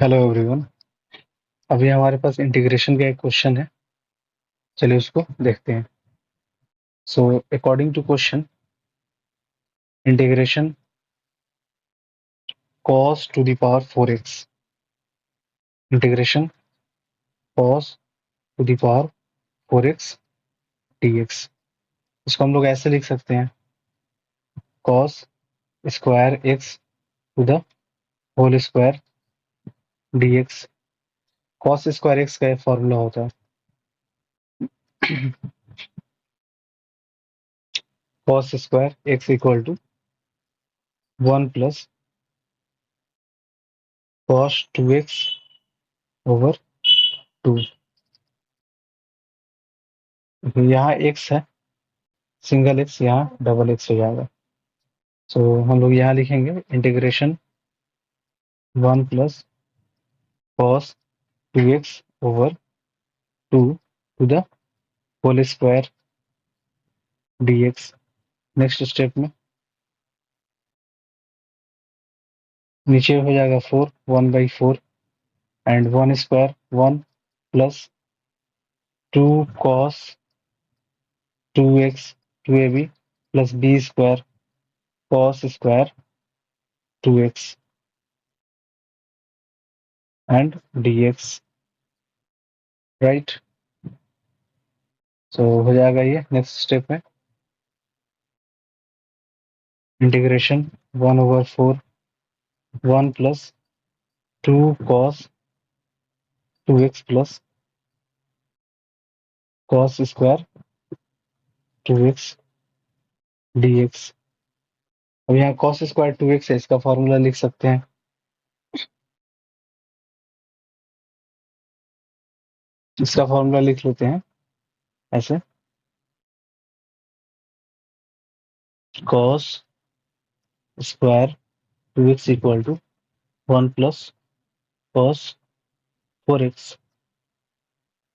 Hello everyone. अभी हमारे पास integration का एक क्वेश्चन है। चलिए उसको देखते हैं। So according to question, integration cos to the power 4x, integration cos to the power 4x dx। इसको हम लोग ऐसे लिख सकते हैं, cos square x to the whole square dx। cos square x का फॉर्मूला होता है cos square x equal to 1 plus cos 2x over 2। यहाँ x है, सिंगल एक्स, यहाँ डबल एक्स हो जाएगा। सो हम लोग यहाँ लिखेंगे integration 1 plus cos 2x over 2 to the whole square dx। Next step में नीचे हो जाएगा 4, 1/4 and 1 square 1 plus 2 cos 2x 2ab plus b square cos square 2x and dx, right. So हो जाएगा ये। नेक्स्ट स्टेप में integration 1/4 1 plus 2 cos 2x plus cos square 2x dx। अब यहाँ cos स्क्वायर 2x है, इसका फॉर्मूला लिख सकते हैं। इसका फॉर्मूला लिख लेते हैं ऐसे, cos square 2x equal to 1 plus cos 4x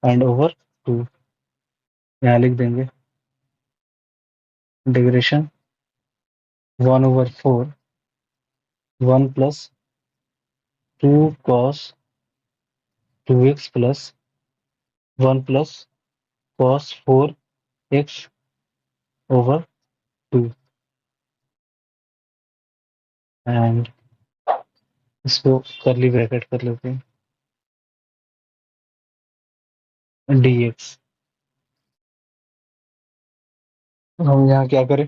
and over 2। यहाँ लिख देंगे integration 1/4 1 plus 2 cos 2x plus 1 plus cos 4x over 2 and इसको करली ब्रैकेट कर लेते हैं dx। हम यहाँ क्या करें,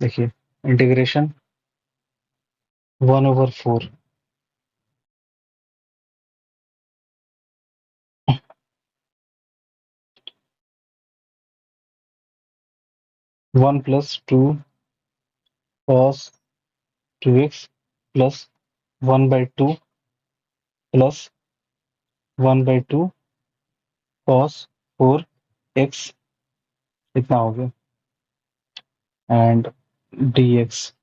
देखिए integration 1/4 1 plus 2 cos 2x plus 1/2 plus 1/2 cos 4x, इतना हो गया एंड dx।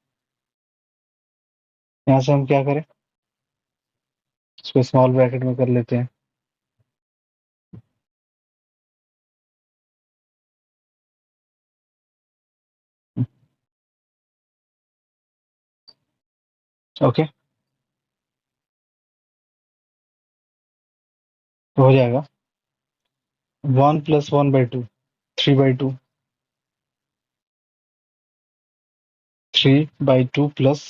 यहाँ से हम क्या करें, इसको स्मॉल ब्रैकेट में कर लेते हैं। ओके, तो हो जाएगा 1 plus 1/2 3/2 3/2 plus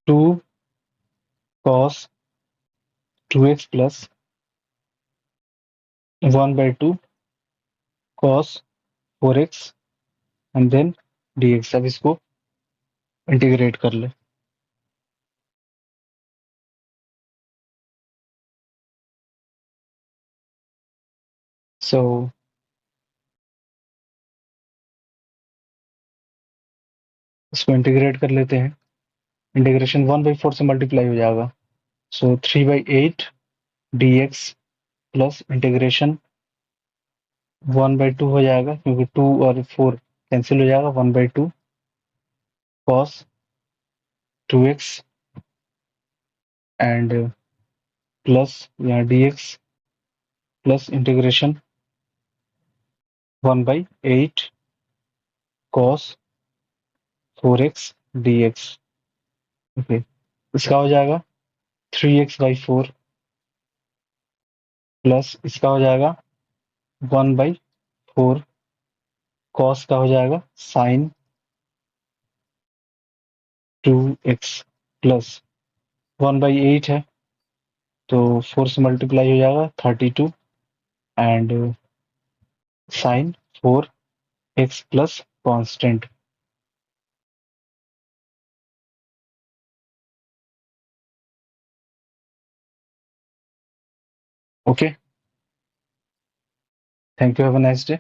2 cos 2x plus 1/2 cos 4x and then dx। अब इसको इंटीग्रेट कर ले। सो इसको इंटीग्रेट कर लेते हैं। इंटीग्रेशन 1/4 से मल्टीप्लाई हो जाएगा, सो 3/8 dx प्लस इंटीग्रेशन 1/2 हो जाएगा, क्योंकि 2 और 4 कैंसिल हो जाएगा, 1/2 cos 2x एंड प्लस यहाँ dx plus integration 1/8 cos 4x dx। Okay, इसका हो जाएगा 3x/4 प्लस इसका हो जाएगा 1/4 कॉस का हो जाएगा साइन 2x प्लस 1/8 है तो 4 से मल्टीप्लाई हो जाएगा 32 and sine 4x plus constant. Okay, thank you, have a nice day.